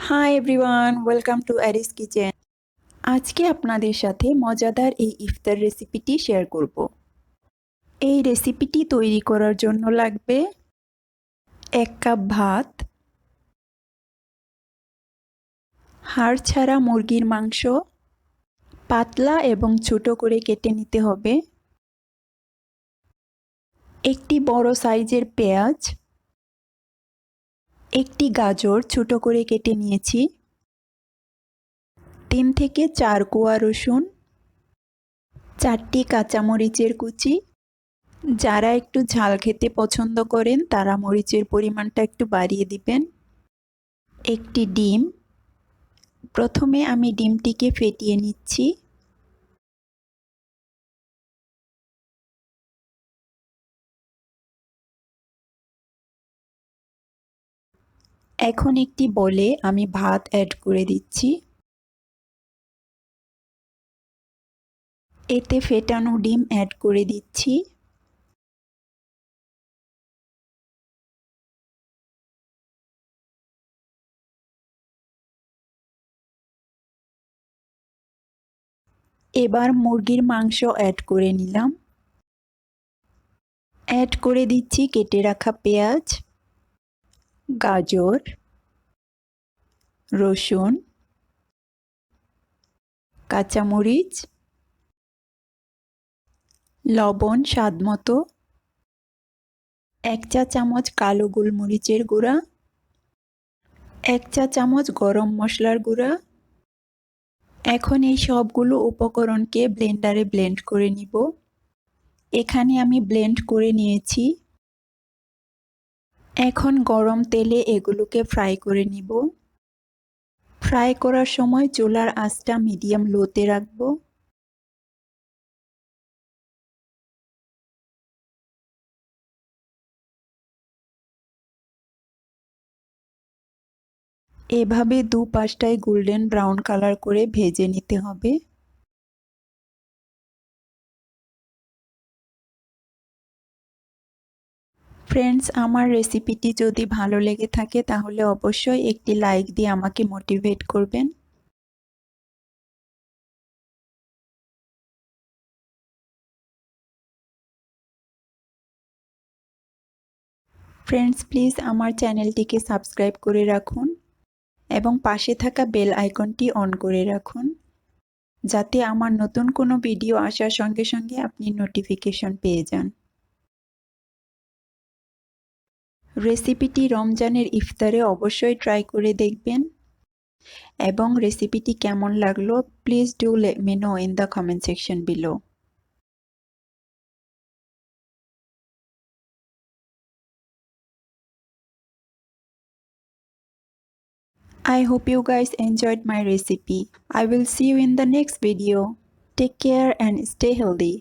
High everyone, welcome to Ari's kitchen. আজকে আপনাদের সাথে মজাদার এই ইফতার রেসিপিটি শেয়ার করব। এই রেসিপিটি তৈরি করার জন্য লাগবে 1 কাপ ভাত, হাড় ছাড়া মুরগির মাংস, পাতলা এবং ছোট করে কেটে নিতে হবে, একটি বড় সাইজের পেঁয়াজ, একটি গাজর ছোট করে কেটে নিয়েছি, 3 থেকে 4 কোয়া রসুন, 4টি কাঁচামরিচের কুচি। যারা একটু ঝাল খেতে পছন্দ করেন তারা মরিচের পরিমাণটা একটু বাড়িয়ে দিবেন। একটি ডিম, প্রথমে আমি ডিমটিকে ফেটিয়ে নিচ্ছি। এখন একটি বলে আমি ভাত অ্যাড করে দিচ্ছি। এতে ফেটানো ডিম অ্যাড করে দিচ্ছি। এবার মুরগির মাংস অ্যাড করে নিলাম। অ্যাড করে দিচ্ছি কেটে রাখা পেঁয়াজ, গাজর, রসুন, কাঁচামরিচ, লবণ স্বাদমতো, 1 চা চামচ কালো গোলমরিচের গুঁড়া, 1 চা চামচ গরম মশলার গুঁড়া। এখন এই সবগুলো উপকরণকে ব্লেন্ডারে ব্লেন্ড করে নিব। এখানে আমি ব্লেন্ড করে নিয়েছি। এখন গরম তেলে এগুলোকে ফ্রাই করে নিব। ফ্রাই করার সময় চুলার আঁচটা মিডিয়াম লোতে রাখব। এভাবে দুপাশটায় গোল্ডেন ব্রাউন কালার করে ভেজে নিতে হবে। ফ্রেন্ডস, আমার রেসিপিটি যদি ভালো লেগে থাকে তাহলে অবশ্যই একটি লাইক দিয়ে আমাকে মোটিভেট করবেন। ফ্রেন্ডস, প্লিজ আমার চ্যানেলটিকে সাবস্ক্রাইব করে রাখুন এবং পাশে থাকা বেল আইকনটি অন করে রাখুন, যাতে আমার নতুন কোনো ভিডিও আসার সঙ্গে সঙ্গে আপনি নোটিফিকেশন পেয়ে যান। রেসিপিটি রমজানের ইফতারে অবশ্যই ট্রাই করে দেখবেন এবং রেসিপিটি কেমন লাগলো please do let me no in the comment section below. I hope you guys enjoyed my recipe. I will see you in the next video. Take care and stay healthy.